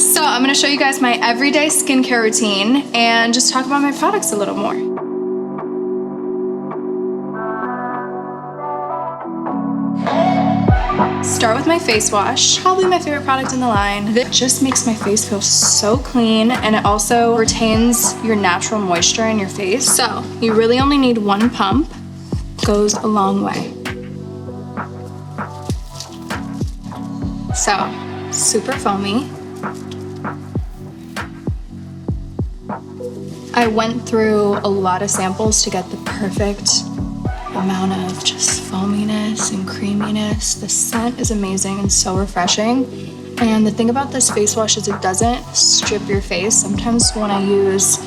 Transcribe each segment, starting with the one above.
So I'm gonna show you guys my everyday skincare routine and just talk about my products a little more. Start with my face wash, probably my favorite product in the line. This just makes my face feel so clean, and it also retains your natural moisture in your face. So you really only need one pump, goes a long way. So, super foamy. I went through a lot of samples to get the perfect amount of just foaminess and creaminess. The scent is amazing and so refreshing. And the thing about this face wash is it doesn't strip your face. Sometimes when I use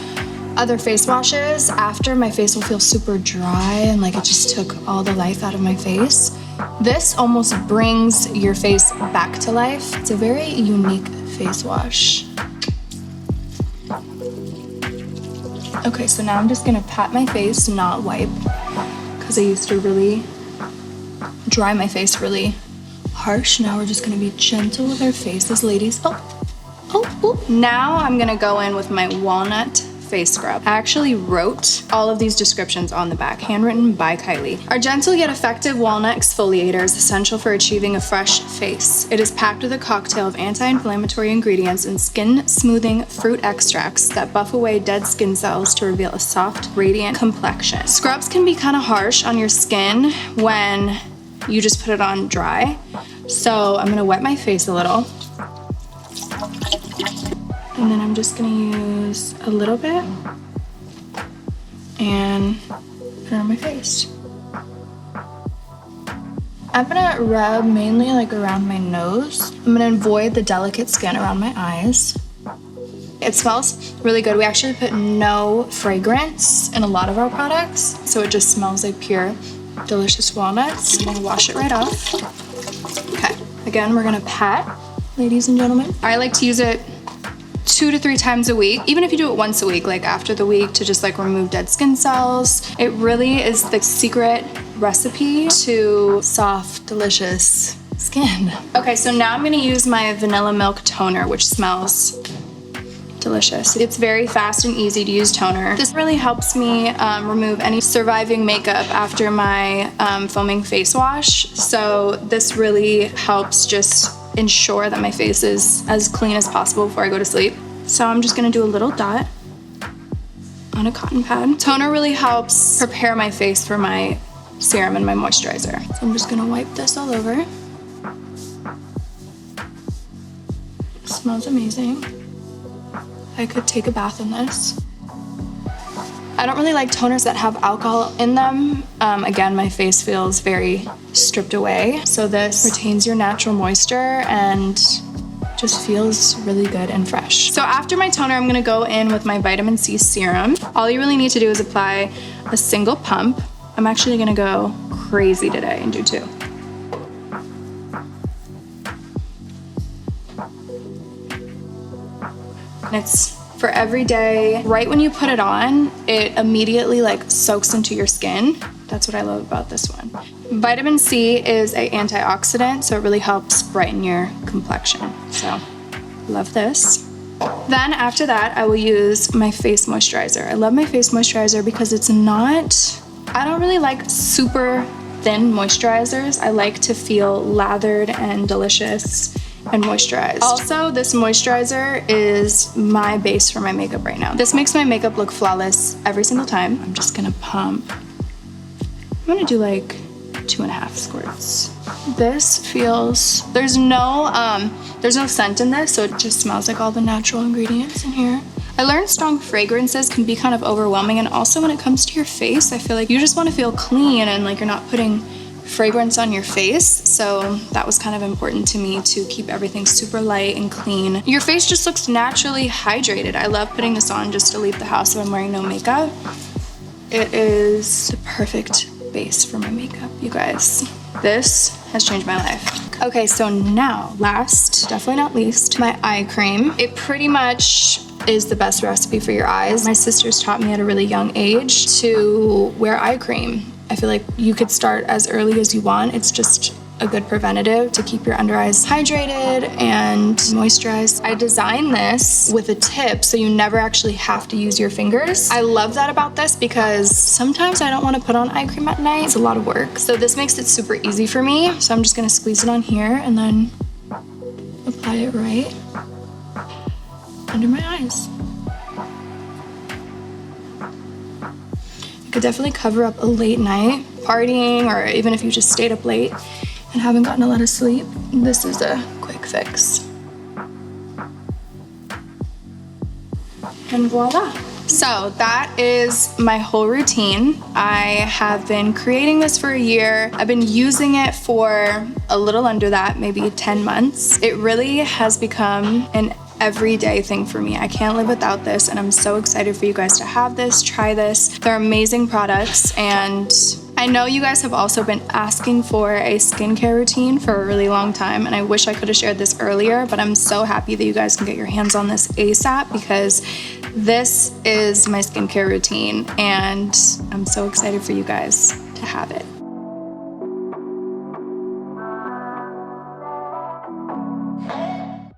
other face washes, after my face will feel super dry and like it just took all the life out of my face. This almost brings your face back to life. It's a very unique face wash. Okay, so now I'm just gonna pat my face, not wipe, because I used to really dry my face really harsh. Now we're just gonna be gentle with our faces, ladies. Oh. Now I'm gonna go in with my walnut face scrub. I actually wrote all of these descriptions on the back, handwritten by Kylie. Our gentle yet effective walnut exfoliator is essential for achieving a fresh face. It is packed with a cocktail of anti-inflammatory ingredients and skin-smoothing fruit extracts that buff away dead skin cells to reveal a soft, radiant complexion. Scrubs can be kind of harsh on your skin when you just put it on dry. So I'm gonna wet my face a little. And then I'm just gonna use a little bit and put it on my face. I'm gonna rub mainly like around my nose. I'm gonna avoid the delicate skin around my eyes. It smells really good. We actually put no fragrance in a lot of our products, so it just smells like pure, delicious walnuts. I'm gonna wash it right off. Okay, again, we're gonna pat, ladies and gentlemen. I like to use it 2 to 3 times a week, even if you do it once a week, like after the week, to just like remove dead skin cells. It really is the secret recipe to soft, delicious skin. Okay, so now I'm gonna use my vanilla milk toner, which smells delicious. It's very fast and easy to use toner. This really helps me remove any surviving makeup after my foaming face wash. So this really helps just ensure that my face is as clean as possible before I go to sleep. So I'm just gonna do a little dot on a cotton pad. Toner really helps prepare my face for my serum and my moisturizer. So I'm just gonna wipe this all over. It smells amazing. I could take a bath in this. I don't really like toners that have alcohol in them. Again, my face feels very stripped away. So this retains your natural moisture and just feels really good and fresh. So after my toner, I'm gonna go in with my vitamin C serum. All you really need to do is apply a single pump. I'm actually gonna go crazy today and do 2. And it's for every day. Right when you put it on, it immediately like soaks into your skin. That's what I love about this one. Vitamin C is an antioxidant, so it really helps brighten your complexion. So, love this. Then after that, I will use my face moisturizer. I love my face moisturizer because it's not, I don't really like super thin moisturizers. I like to feel lathered and delicious and moisturized. Also, this moisturizer is my base for my makeup right now. This makes my makeup look flawless every single time. I'm just gonna pump. I'm gonna do like 2.5 squirts. This feels, there's no scent in this, so it just smells like all the natural ingredients in here. I learned strong fragrances can be kind of overwhelming, and also when it comes to your face, I feel like you just wanna feel clean and like you're not putting fragrance on your face. So that was kind of important to me, to keep everything super light and clean. Your face just looks naturally hydrated. I love putting this on just to leave the house when I'm wearing no makeup. It is the perfect base for my makeup, you guys. This has changed my life. Okay, so now, last, definitely not least, my eye cream. It pretty much is the best recipe for your eyes. My sisters taught me at a really young age to wear eye cream. I feel like you could start as early as you want. It's just a good preventative to keep your under eyes hydrated and moisturized. I designed this with a tip so you never actually have to use your fingers. I love that about this because sometimes I don't want to put on eye cream at night. It's a lot of work. So this makes it super easy for me. So I'm just gonna squeeze it on here and then apply it right under my eyes. It could definitely cover up a late night partying, or even if you just stayed up late and haven't gotten a lot of sleep. This is a quick fix. And voila. So that is my whole routine. I have been creating this for a year. I've been using it for a little under that, maybe 10 months. It really has become an everyday thing for me. I can't live without this, and I'm so excited for you guys to have this, try this. They're amazing products, and I know you guys have also been asking for a skincare routine for a really long time, and I wish I could have shared this earlier, but I'm so happy that you guys can get your hands on this ASAP because this is my skincare routine, and I'm so excited for you guys to have it.